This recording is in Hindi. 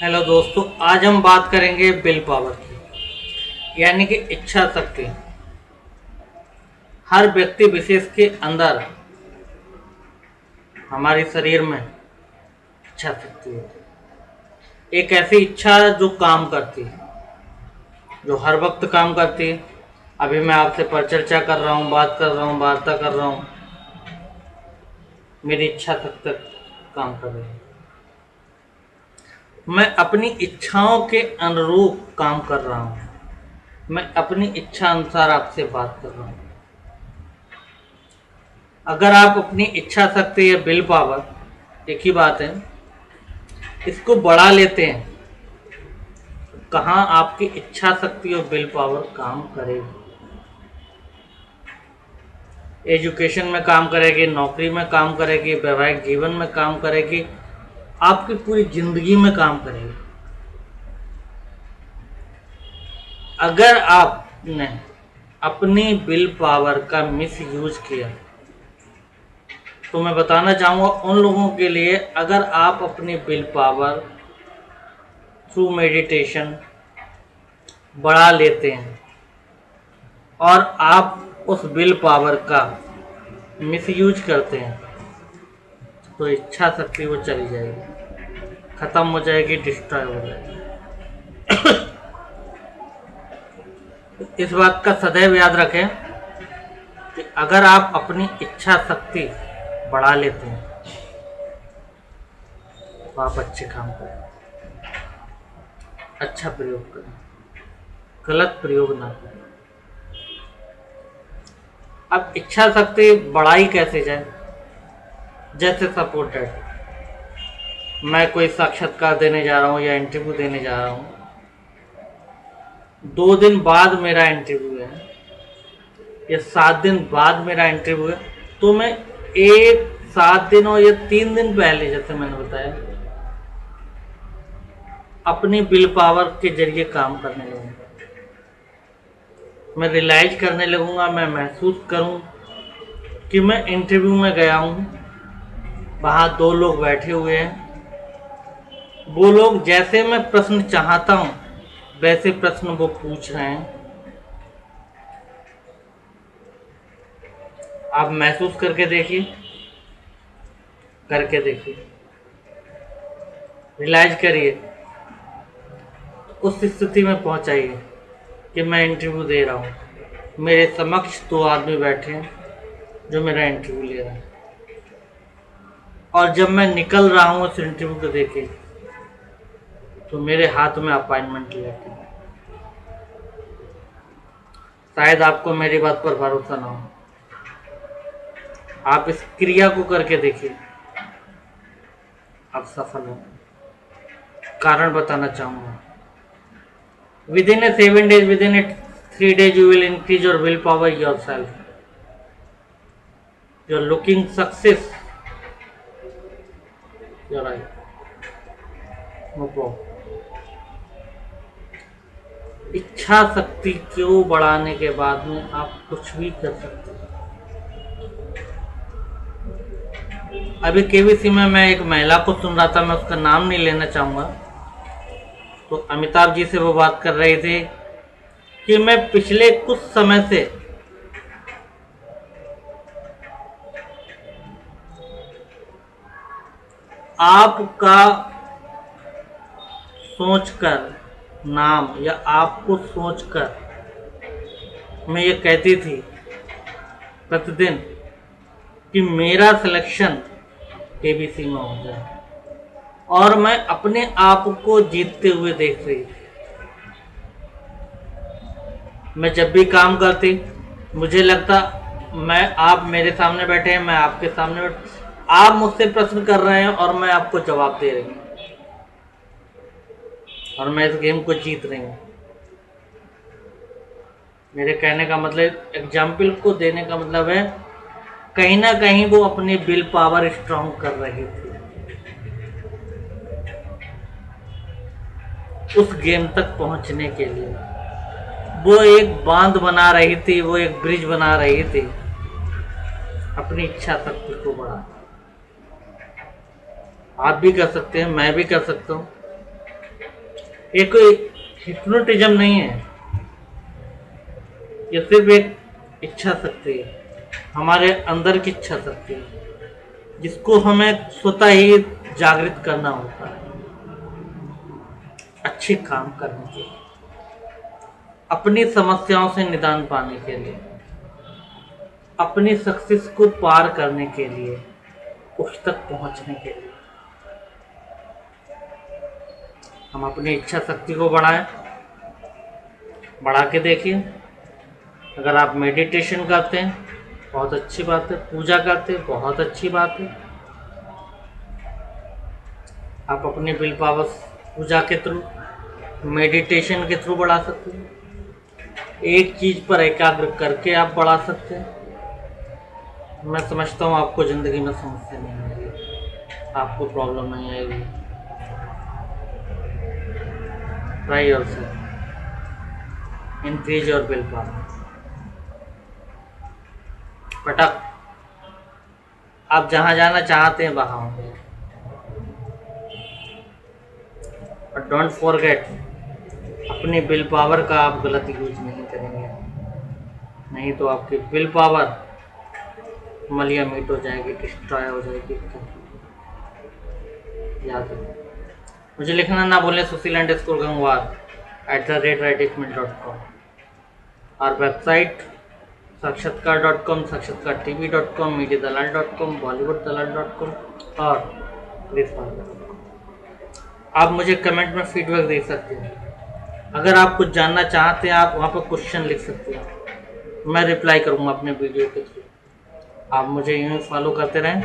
हेलो दोस्तों, आज हम बात करेंगे विल पावर की, यानी कि इच्छा शक्ति। हर व्यक्ति विशेष के अंदर हमारे शरीर में इच्छा शक्ति होती है। एक ऐसी इच्छा जो काम करती है, जो हर वक्त काम करती है। अभी मैं आपसे परिचर्चा कर रहा हूँ, बात कर रहा हूँ, वार्ता कर रहा हूँ, मेरी इच्छा शक्ति काम कर रही है। मैं अपनी इच्छाओं के अनुरूप काम कर रहा हूँ। मैं अपनी इच्छा अनुसार आपसे बात कर रहा हूँ। अगर आप अपनी इच्छा शक्ति या विल पावर, एक ही बात है, इसको बढ़ा लेते हैं, कहाँ आपकी इच्छा शक्ति और विल पावर काम करेगी। एजुकेशन में काम करेगी, नौकरी में काम करेगी, वैवाहिक जीवन में काम करेगी, आपकी पूरी जिंदगी में काम करेगी। अगर आपने अपनी विल पावर का मिस यूज किया तो मैं बताना चाहूँगा उन लोगों के लिए, अगर आप अपनी विल पावर थ्रू मेडिटेशन बढ़ा लेते हैं और आप उस विल पावर का मिसयूज करते हैं तो इच्छा शक्ति वो चली जाएगी, खत्म हो जाएगी, डिस्ट्रॉय हो जाएगी। इस बात का सदैव याद रखें कि अगर आप अपनी इच्छा शक्ति बढ़ा लेते हैं तो आप अच्छे काम करें, अच्छा प्रयोग करें, गलत प्रयोग ना करें। अब इच्छा शक्ति बढ़ाई कैसे जाए? जैसे सपोर्टेड, मैं कोई साक्षात्कार देने जा रहा हूँ या इंटरव्यू देने जा रहा हूँ, 2 दिन बाद मेरा इंटरव्यू है या 7 दिन बाद मेरा इंटरव्यू है, तो मैं 7 दिन और या 3 दिन पहले, जैसे मैंने बताया, अपनी विल पावर के जरिए काम करने लगूंगा। मैं रियलाइज करने लगूंगा, मैं महसूस करूं कि मैं इंटरव्यू में गया हूं, वहां 2 लोग बैठे हुए हैं, वो लोग जैसे मैं प्रश्न चाहता हूं वैसे प्रश्न वो पूछ रहे हैं। आप महसूस करके देखिए, रियलाइज करिए, उस स्थिति में पहुंचाइए कि मैं इंटरव्यू दे रहा हूँ, मेरे समक्ष 2 आदमी बैठे हैं जो मेरा इंटरव्यू ले रहा है, और जब मैं निकल रहा हूँ उस इंटरव्यू को देके तो मेरे हाथ में अपॉइंटमेंट लेटर है। शायद आपको मेरी बात पर भरोसा ना हो, आप इस क्रिया को करके देखिए, आप सफल हो। कारण बताना चाहूंगा, within a 7 days, within a 3 days, you will increase your willpower yourself. You are looking success. You are right. No problem. इच्छा शक्ति को बढ़ाने के बाद में आप कुछ भी कर सकते हैं। अभी केबीसी में मैं एक महिला को सुन रहा था, मैं उसका नाम नहीं लेना चाहूंगा, तो अमिताभ जी से वो बात कर रहे थे कि मैं पिछले कुछ समय से आपका सोचकर नाम या आपको सोचकर मैं ये कहती थी प्रतिदिन कि मेरा सिलेक्शन केबीसी में हो जाए, और मैं अपने आप को जीतते हुए देख रही थी। मैं जब भी काम करती, मुझे लगता आप मेरे सामने बैठे हैं, मैं आपके सामने बैठे, आप मुझसे प्रश्न कर रहे हैं और मैं आपको जवाब दे रही हूँ, और मैं इस गेम को जीत रही हूँ। मेरे कहने का मतलब, एग्जाम्पल को देने का मतलब है, कहीं ना कहीं वो अपनी विल पावर स्ट्रांग कर रही थी उस गेम तक पहुंचने के लिए। वो एक बांध बना रही थी, वो एक ब्रिज बना रही थी अपनी इच्छा शक्ति को बढ़ा। आप भी कर सकते हैं, मैं भी कर सकता हूँ। ये कोई हिप्नोटिज्म नहीं है, ये सिर्फ एक इच्छा शक्ति है, हमारे अंदर की इच्छा शक्ति है, जिसको हमें स्वतः ही जागृत करना होता है अच्छे काम करने के लिए, अपनी समस्याओं से निदान पाने के लिए, अपनी सक्सेस को पार करने के लिए, उस तक पहुंचने के लिए। हम अपनी इच्छा शक्ति को बढ़ाएं, बढ़ा के देखिए। अगर आप मेडिटेशन करते हैं बहुत अच्छी बात है, पूजा करते हैं बहुत अच्छी बात है। आप अपनी विल पावर पूजा के थ्रू, मेडिटेशन के थ्रू बढ़ा सकते हैं। एक चीज पर एकाग्र करके आप बढ़ा सकते हैं। मैं समझता हूँ आपको ज़िंदगी में समस्या नहीं आएगी, आपको प्रॉब्लम नहीं आएगी। Try yourself, increase your will power. पटक, आप जहाँ जाना चाहते हैं वहाँ होंगे। बट डोंट फॉरगेट, अपनी विल पावर का आप गलत यूज नहीं करेंगे, नहीं तो आपकी विल पावर मलिया मीट हो जाएगी, डिस्ट्रॉय हो जाएगी। याद रखें, मुझे लिखना ना भूलें susil_gangwar@redratemail.com। और वेबसाइट साक्षात्कार.com, साक्षात्कारtv.com, mediadalal.com, bollywooddalal.com और आप मुझे कमेंट में फीडबैक दे सकते हैं। अगर आप कुछ जानना चाहते हैं आप वहाँ पर क्वेश्चन लिख सकते हैं, मैं रिप्लाई करूँगा अपने वीडियो के थ्रू। आप मुझे यूँ फॉलो करते रहें।